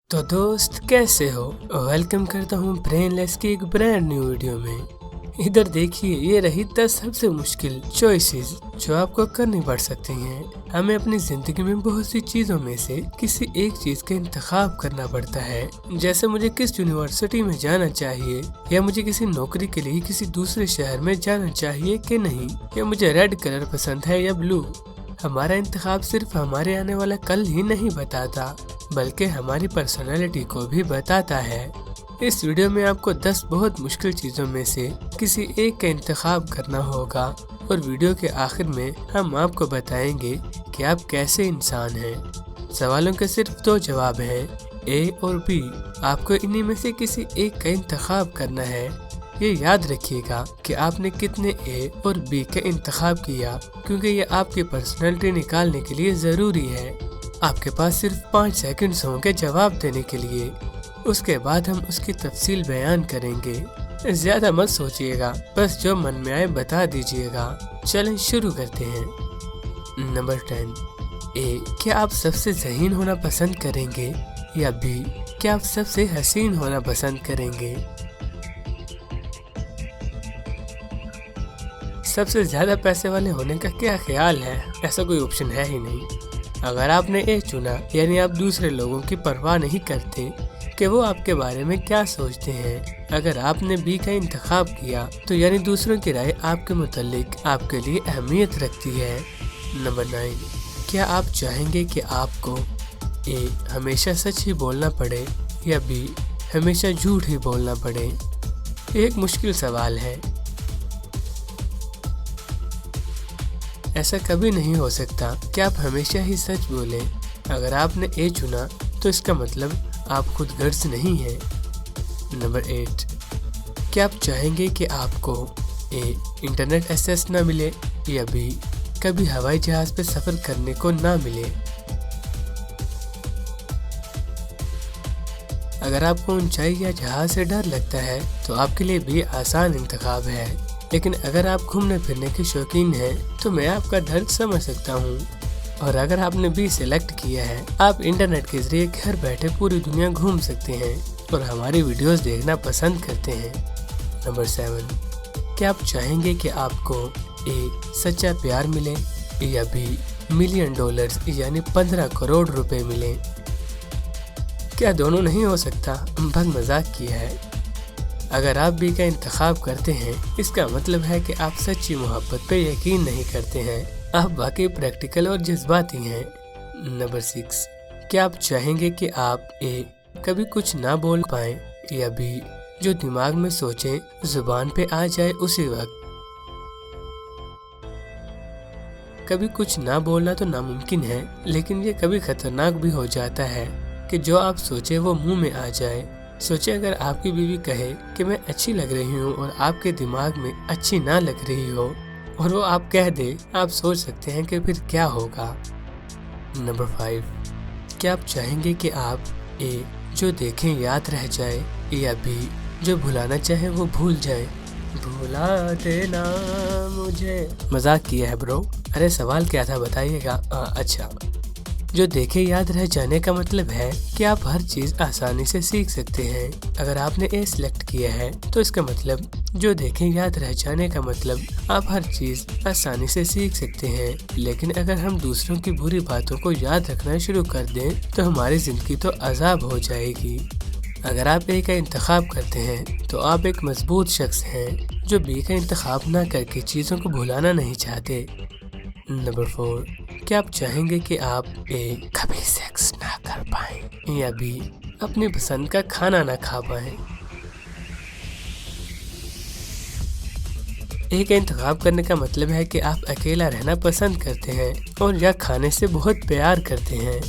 तो दोस्त कैसे हो। वेलकम करता हूँ ब्रेनलेस की एक ब्रांड न्यू वीडियो में। इधर देखिए, ये रही 10 सबसे मुश्किल चॉइसेस जो आपको करनी पड़ सकती हैं। हमें अपनी जिंदगी में बहुत सी चीजों में से किसी एक चीज का इंतखाब करना पड़ता है, जैसे मुझे किस यूनिवर्सिटी में जाना चाहिए, या मुझे किसी नौकरी के लिए किसी दूसरे शहर में जाना चाहिए कि नहीं, या मुझे रेड कलर पसंद है या ब्लू। हमारा इंतखाब सिर्फ हमारे आने वाला कल ही नहीं बताता, बल्कि हमारी पर्सनालिटी को भी बताता है। इस वीडियो में आपको 10 बहुत मुश्किल चीजों में से किसी एक का इंतखाब करना होगा, और वीडियो के आखिर में हम आपको बताएंगे कि आप कैसे इंसान हैं। सवालों के सिर्फ 2 जवाब हैं, ए और बी। आपको इन्हीं में से किसी एक का इंतखाब करना है। ये याद रखिएगा कि आपने कितने ए और बी का इंतखाब किया, क्योंकि ये आपकी पर्सनैलिटी निकालने के लिए जरूरी है। आपके पास सिर्फ 5 सेकंड्स होंगे जवाब देने के लिए। उसके बाद हम उसकी तफसील बयान करेंगे। ज्यादा मत सोचिएगा, बस जो मन में आए बता दीजिएगा। चलें शुरू करते हैं। नंबर 10, ए, क्या आप सबसे ज़हीन होना पसंद करेंगे, या बी, क्या आप सबसे हसीन होना पसंद करेंगे। सबसे ज्यादा पैसे वाले होने का क्या ख्याल है? ऐसा कोई ऑप्शन है ही नहीं। अगर आपने ए चुना, यानी आप दूसरे लोगों की परवाह नहीं करते कि वो आपके बारे में क्या सोचते हैं। अगर आपने बी का इंतखाब किया, तो यानी दूसरों की राय आपके मुतालिक आपके लिए अहमियत रखती है। नंबर 9, क्या आप चाहेंगे कि आपको ए, हमेशा सच ही बोलना पड़े, या बी, हमेशा झूठ ही बोलना पड़े। एक मुश्किल सवाल है। ऐसा कभी नहीं हो सकता कि आप हमेशा ही सच बोलें। अगर आपने ए चुना, तो इसका मतलब आप खुद गर्ज नहीं हैं। नंबर 8, क्या आप चाहेंगे कि आपको ए, इंटरनेट एक्सेस ना मिले, या बी, कभी हवाई जहाज पे सफर करने को ना मिले। अगर आपको ऊंचाई या जहाज से डर लगता है, तो आपके लिए भी आसान इंतखाब है। लेकिन अगर आप घूमने फिरने के शौकीन हैं, तो मैं आपका दर्द समझ सकता हूँ। और अगर आपने बी सिलेक्ट किया है, आप इंटरनेट के जरिए घर बैठे पूरी दुनिया घूम सकते हैं और हमारी वीडियोस देखना पसंद करते हैं। नंबर 7, क्या आप चाहेंगे कि आपको ए, सच्चा प्यार मिले, या बी, $1,000,000 यानी 15 करोड़ रुपए मिले। क्या दोनों नहीं हो सकता? बस मजाक किया है। अगर आप बी का इंतखाब करते हैं, इसका मतलब है कि आप सच्ची मोहब्बत पे यकीन नहीं करते हैं। आप वाकई प्रैक्टिकल और जज्बाती हैं। नंबर 6, क्या आप चाहेंगे कि आप ए, कभी कुछ ना बोल पाए, या बी, जो दिमाग में सोचें जुबान पे आ जाए उसी वक्त। कभी कुछ ना बोलना तो नामुमकिन है, लेकिन ये कभी खतरनाक भी हो जाता है कि जो आप सोचे वो मुंह में आ जाए। सोचे, अगर आपकी बीवी कहे कि मैं अच्छी लग रही हूँ और आपके दिमाग में अच्छी ना लग रही हो, और वो आप कह दे, आप सोच सकते हैं कि फिर क्या होगा। नंबर 5, क्या आप चाहेंगे कि आप ए, जो देखें याद रह जाए, या बी, जो भुलाना चाहे वो भूल जाए। भुला देना मुझे। मजाक किया है ब्रो। अरे सवाल क्या था बताइएगा। अच्छा, जो देखे याद रह जाने का मतलब है कि आप हर चीज आसानी से सीख सकते हैं। अगर आपने ए सिलेक्ट किया है, तो इसका मतलब जो देखे याद रह जाने का मतलब आप हर चीज आसानी से सीख सकते हैं। लेकिन अगर हम दूसरों की बुरी बातों को याद रखना शुरू कर दें, तो हमारी जिंदगी तो अजाब हो जाएगी। अगर आप ए का इंतखाब करते हैं, तो आप एक मजबूत शख्स हैं जो बी का इंतखाब ना करके चीजों को भुलाना नहीं चाहते। नंबर 4, क्या आप चाहेंगे कि आप ए, कभी सेक्स ना कर पाएं, या बी, अपनी पसंद का खाना ना खा पाएं। ए का इंतखाब करने का मतलब है कि आप अकेला रहना पसंद करते हैं और या खाने से बहुत प्यार करते हैं।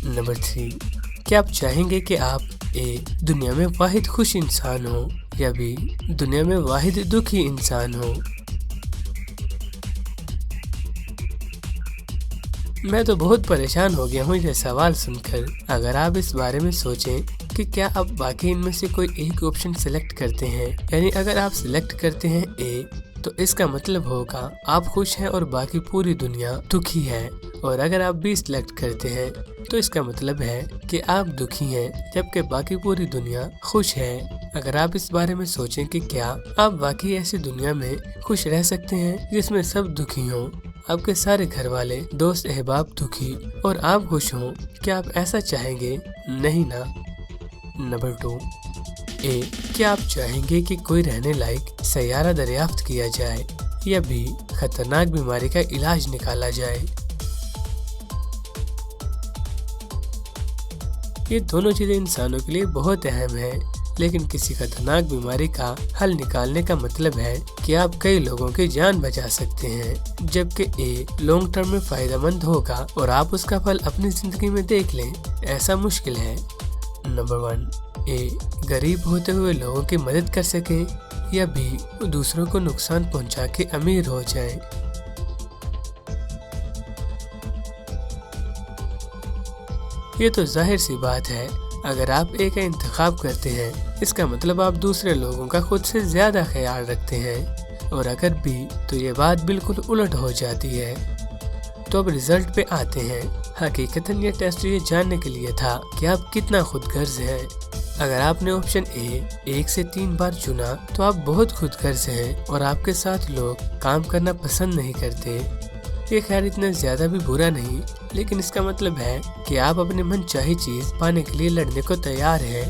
नंबर 3, क्या आप चाहेंगे कि आप ए, दुनिया में वाहिद खुश इंसान हो, या बी, दुनिया में वाहिद दुखी इंसान हो। मैं तो बहुत परेशान हो गया हूँ ये सवाल सुनकर। अगर आप इस बारे में सोचें कि क्या आप वाकई इनमें से कोई एक ऑप्शन सिलेक्ट करते हैं, यानी अगर आप सिलेक्ट करते हैं ए, तो इसका मतलब होगा आप खुश हैं और बाकी पूरी दुनिया दुखी है। और अगर आप B सिलेक्ट करते हैं तो इसका मतलब है कि आप दुखी हैं जबकि बाकी पूरी दुनिया खुश है। अगर आप इस बारे में सोचें कि क्या आप वाकई ऐसी दुनिया में खुश रह सकते हैं जिसमें सब दुखी हों, आपके सारे घर वाले, दोस्त, अहबाब दुखी और आप खुश हों, क्या आप ऐसा चाहेंगे? नहीं ना। नंबर 2, A, क्या आप चाहेंगे कि कोई रहने लायक सैयारा दरियाफ्त किया जाए या B, खतरनाक बीमारी का इलाज निकाला जाए? ये दोनों चीजें इंसानों के लिए बहुत अहम है, लेकिन किसी खतरनाक बीमारी का हल निकालने का मतलब है कि आप कई लोगों की जान बचा सकते हैं, जबकि A लॉन्ग टर्म में फायदेमंद होगा और आप उसका फल अपनी जिंदगी में देख लें, ऐसा मुश्किल है। नंबर 1, A, गरीब होते हुए लोगों की मदद कर सके या B, दूसरों को नुकसान पहुंचा के अमीर हो जाए। ये तो जाहिर सी बात है, अगर आप A का इंतखाब करते हैं इसका मतलब आप दूसरे लोगों का खुद से ज्यादा ख्याल रखते हैं, और अगर B तो ये बात बिल्कुल उलट हो जाती है। तो अब रिजल्ट पे आते हैं। हकीकतन ये टेस्ट ये जानने के लिए था कि आप कितना खुदगर्ज हैं। अगर आपने ऑप्शन A 1 से 3 बार चुना तो आप बहुत खुदगर्ज हैं और आपके साथ लोग काम करना पसंद नहीं करते। ये खैर इतना ज्यादा भी बुरा नहीं, लेकिन इसका मतलब है कि आप अपने मन चाही चीज पाने के लिए लड़ने को तैयार हैं।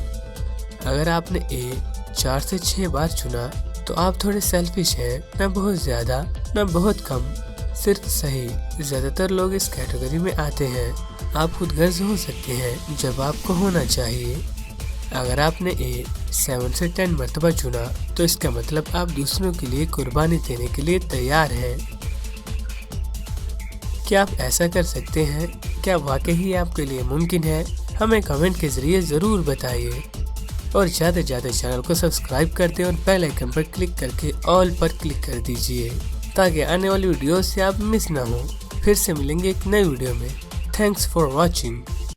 अगर आपने A 4 से 6 बार चुना तो आप थोड़े सेल्फिश हैं, न बहुत ज्यादा न बहुत कम, सिर्फ सही। ज्यादातर लोग इस कैटेगरी में आते हैं। आप खुदगर्ज हो सकते हैं जब आपको होना चाहिए। अगर आपने A 7 से 10 मरतबा चुना तो इसका मतलब आप दूसरों के लिए कुर्बानी देने के लिए तैयार हैं। क्या आप ऐसा कर सकते हैं? क्या वाकई ही आपके लिए मुमकिन है? हमें कमेंट के जरिए जरूर बताइए और ज़्यादा से ज़्यादा चैनल को सब्सक्राइब कर दें और बेल आइकन पर क्लिक करके ऑल पर क्लिक कर दीजिए ताकि आने वाली वीडियो से आप मिस ना हो। फिर से मिलेंगे एक नई वीडियो में। Thanks for watching.